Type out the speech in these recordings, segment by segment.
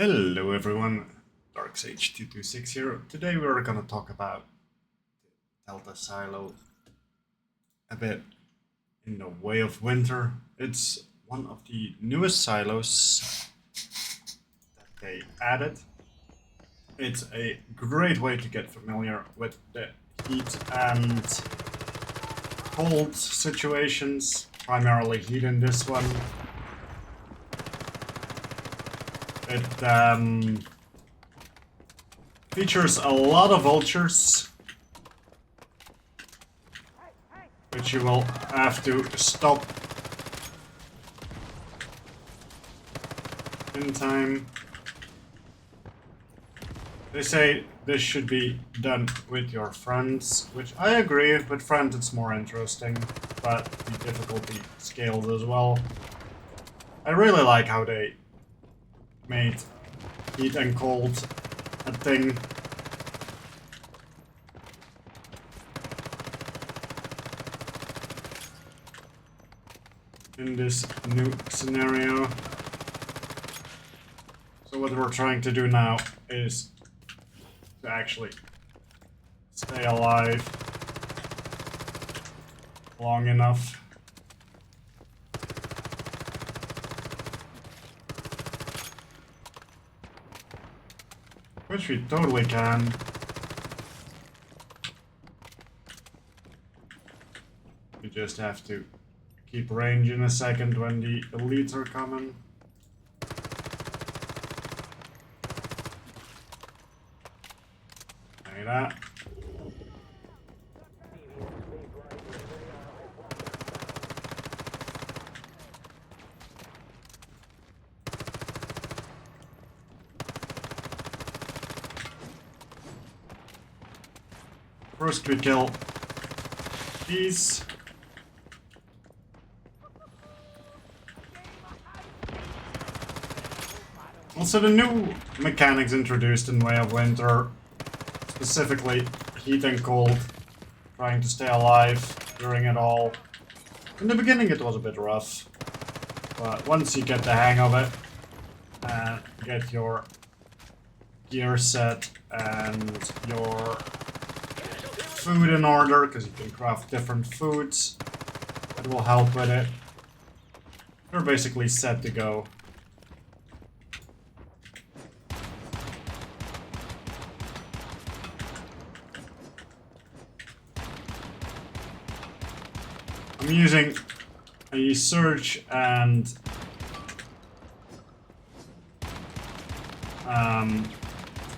Hello everyone, DarkSage226 here. Today we're gonna talk about Delta Silo a bit in the way of winter. It's one of the newest silos that they added. It's a great way to get familiar with the heat and cold situations, primarily heat in this one. It features a lot of vultures, which you will have to stop in time. They say this should be done with your friends, which I agree. With friends it's more interesting, but the difficulty scales as well. I really like how they made heat and cold a thing. In this new scenario. So what we're trying to do now is to actually stay alive long enough. Which we totally can. You just have to keep range in a second when the elites are coming. Like that. First we kill these. Also the new mechanics introduced in Way of Winter, specifically heat and cold, trying to stay alive during it all. In the beginning it was a bit rough, but once you get the hang of it and get your gear set and your food in order, because you can craft different foods that will help with it, you're basically set to go. I'm using a search and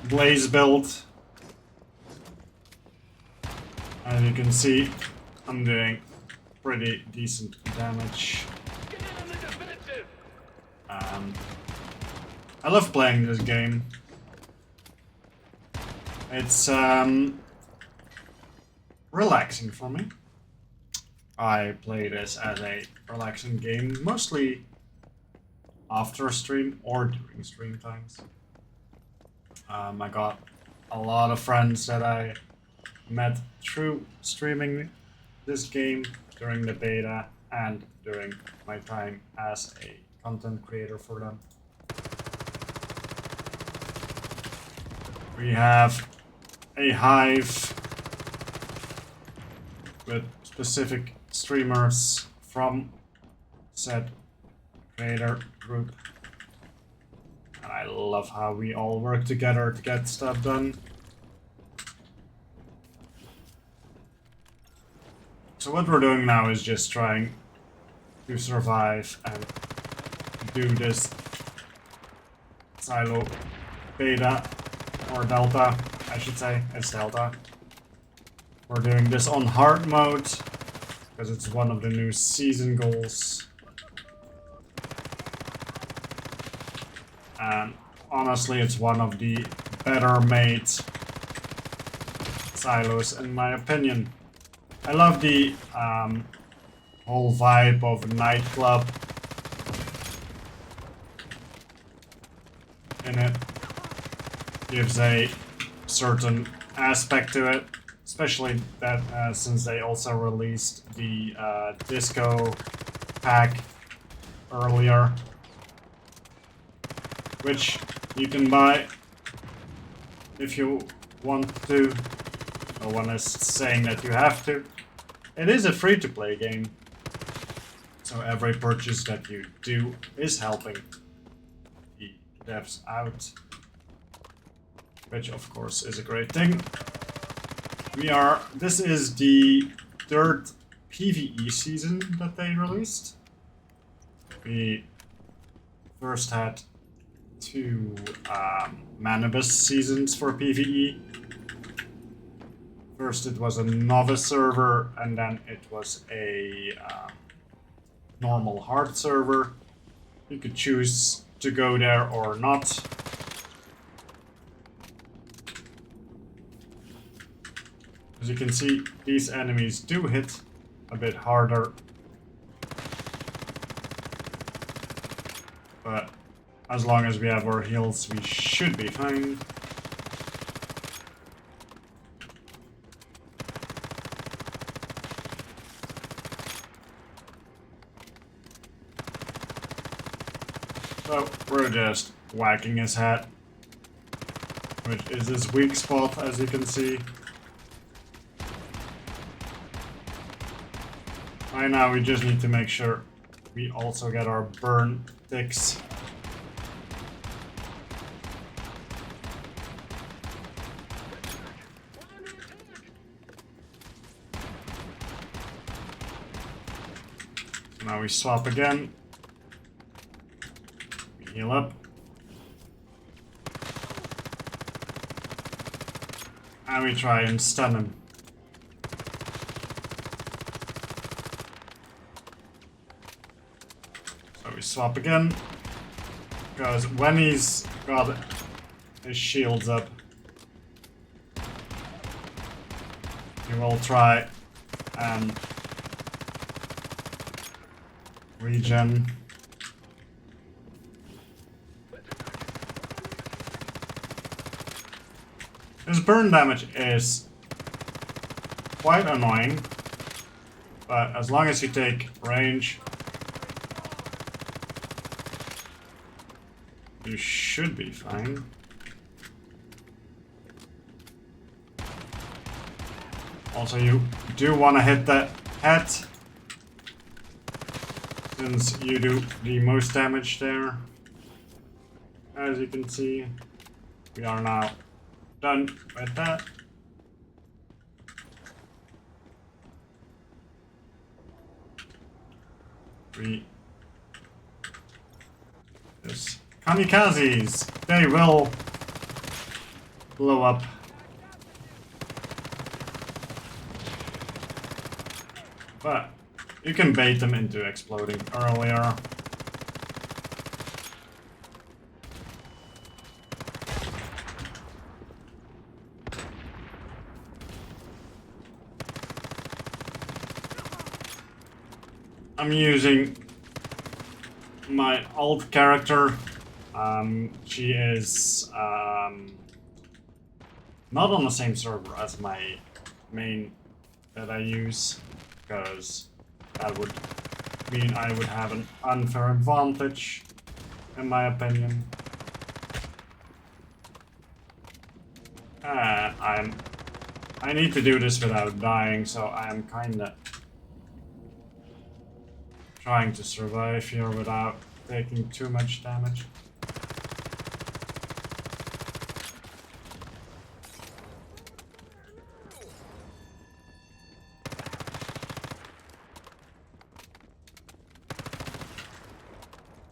blaze build. As you can see, I'm doing pretty decent damage. I love playing this game. It's relaxing for me. I play this as a relaxing game, mostly after stream or during stream times. I got a lot of friends that I met through streaming this game during the beta and during my time as a content creator for them. We have a hive with specific streamers from said creator group. And I love how we all work together to get stuff done. So what we're doing now is just trying to survive and do this silo beta, or delta, I should say. It's delta. We're doing this on hard mode, because it's one of the new season goals. And honestly, it's one of the better made silos in my opinion. I love the whole vibe of a nightclub in it. Gives a certain aspect to it, especially that since they also released the disco pack earlier. which you can buy if you want to. No one is saying that you have to. It is a free-to-play game, so every purchase that you do is helping the devs out, which of course is a great thing. This is the third PvE season that they released. We first had two Manibus seasons for PvE. First it was a novice server, and then it was a normal hard server. You could choose to go there or not. As you can see, these enemies do hit a bit harder. But as long as we have our heals, we should be fine. So we're just whacking his head, which is his weak spot, as you can see. Right now we just need to make sure we also get our burn ticks. So now we swap again. We heal up. And we try and stun him. Swap again, because when he's got his shields up, he will try and regen. His burn damage is quite annoying, but as long as you take range, you should be fine. Also, you do want to hit that head, since you do the most damage there. As you can see, we are now done with that. This kamikazes, they will blow up. But you can bait them into exploding earlier. I'm using my alt character. She is not on the same server as my main that I use, because that would mean I would have an unfair advantage, in my opinion. And I need to do this without dying, so I'm kinda trying to survive here without taking too much damage.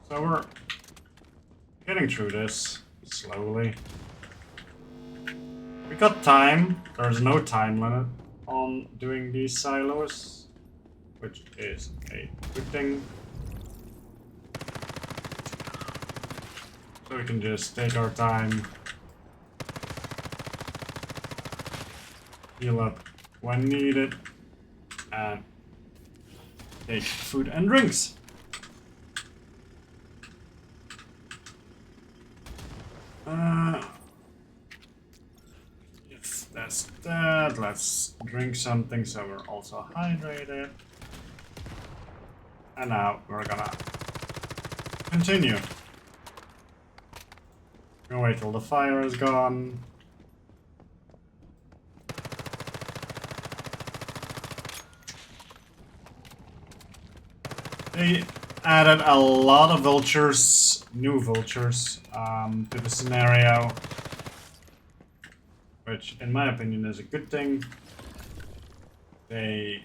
So we're getting through this slowly. We got time. There's no time limit on doing these silos, which is a good thing. So we can just take our time, heal up when needed, and take food and drinks. Yes, that's that. Let's drink something so we're also hydrated. And now we're gonna continue. Gonna wait till the fire is gone. They added a lot of vultures, new vultures, to the scenario, which in my opinion is a good thing. They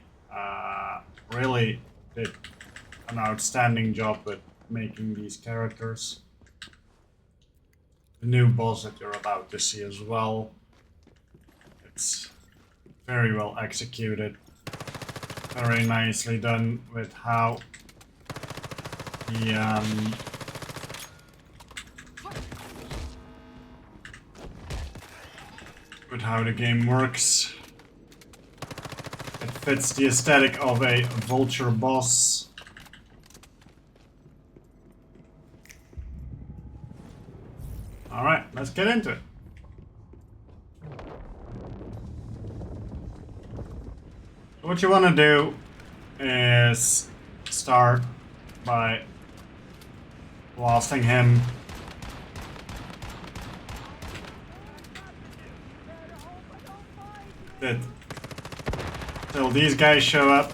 really did an outstanding job with making these characters. The new boss that you're about to see as well. It's very well executed. Very nicely done with how the game works. It fits the aesthetic of a vulture boss. Alright, let's get into it. So what you want to do is start by blasting him. Till these guys show up.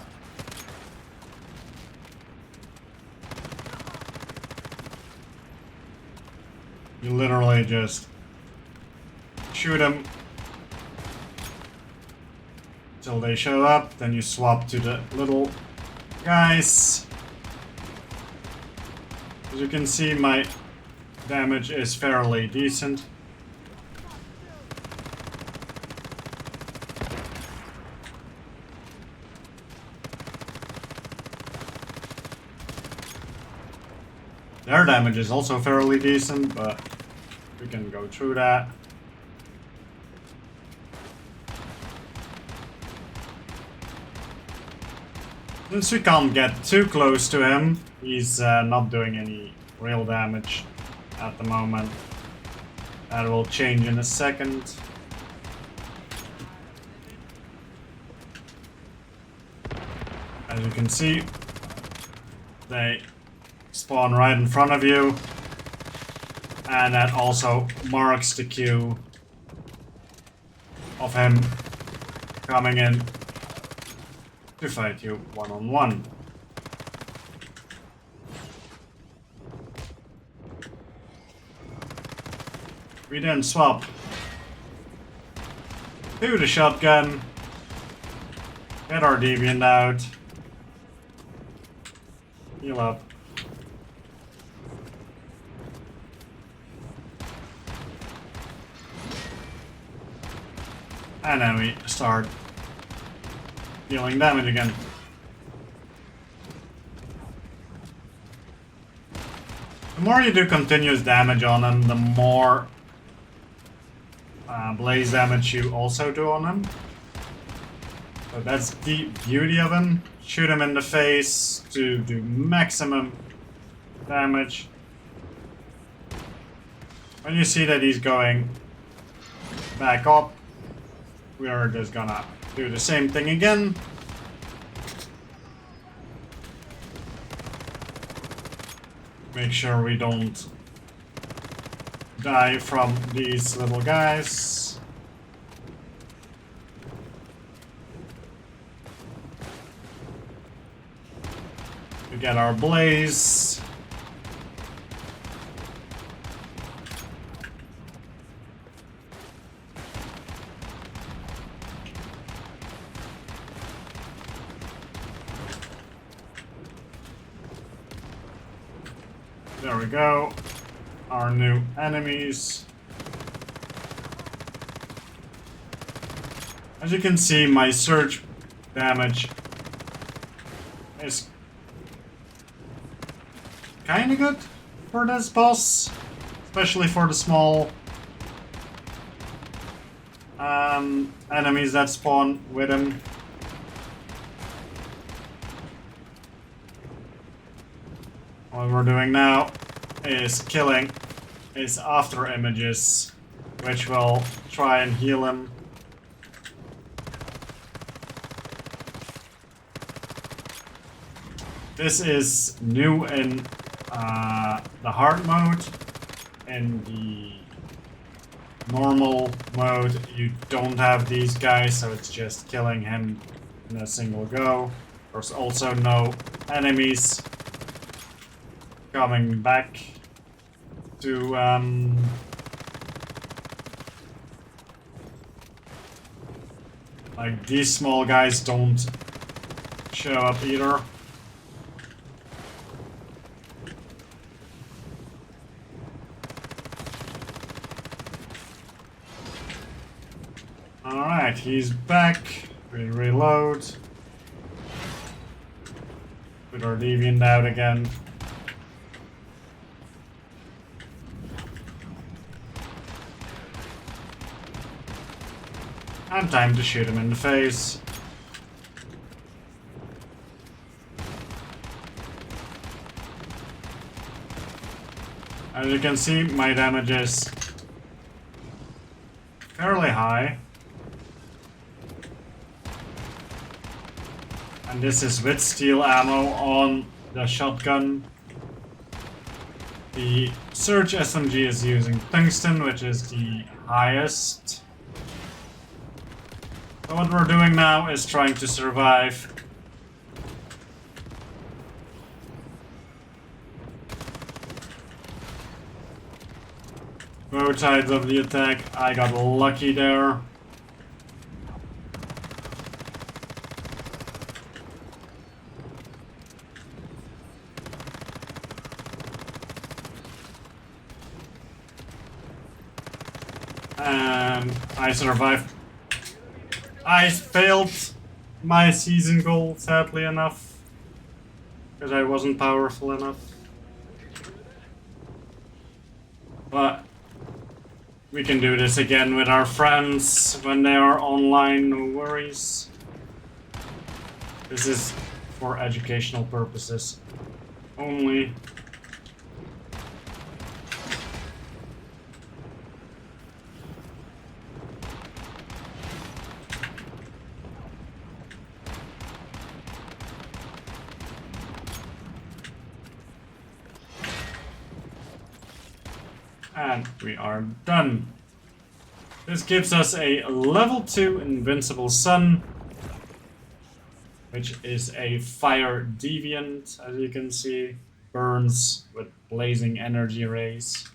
You literally just shoot them till they show up, then you swap to the little guys. As you can see, my damage is fairly decent. Their damage is also fairly decent, but we can go through that. Since we can't get too close to him, he's not doing any real damage at the moment. That will change in a second. As you can see, they spawn right in front of you, and that also marks the cue of him coming in to fight you one-on-one. We then swap to the shotgun, get our deviant out, heal up. And then we start dealing damage again. The more you do continuous damage on them, the more blaze damage you also do on them. So that's the beauty of him. Shoot him in the face to do maximum damage. When you see that he's going back up, we are just gonna do the same thing again. Make sure we don't die from these little guys. We get our blaze. There we go. Our new enemies. As you can see, my surge damage is kinda good for this boss, especially for the small enemies that spawn with him. What we're doing now is killing his after images, which will try and heal him. This is new in the hard mode. in the normal mode, you don't have these guys, so it's just killing him in a single go. There's also no enemies coming back to like these small guys don't show up either. Alright, he's back. We reload. Put our deviant out again. And time to shoot him in the face. As you can see, my damage is fairly high. And this is with steel ammo on the shotgun. The Surge SMG is using tungsten, which is the highest. So what we're doing now is trying to survive. Both sides of the attack. I got lucky there. And I survived. I failed my season goal, sadly enough, because I wasn't powerful enough. But we can do this again with our friends when they are online, no worries. This is for educational purposes only. And we are done. This gives us a level 2 invincible sun, which is a fire deviant, as you can see. Burns with blazing energy rays.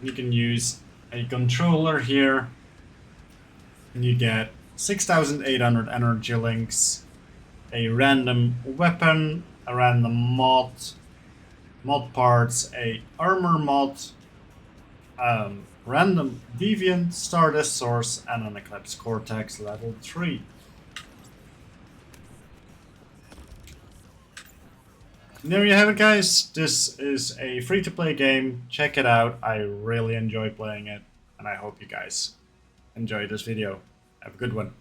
You can use a controller here, and you get 6,800 energy links, a random weapon, a random mod parts, a armor mod, random deviant, stardust source, and an eclipse cortex level 3. And there you have it, guys. This is a free-to-play game. Check it out. I really enjoy playing it, and I hope you guys enjoy this video. Have a good one.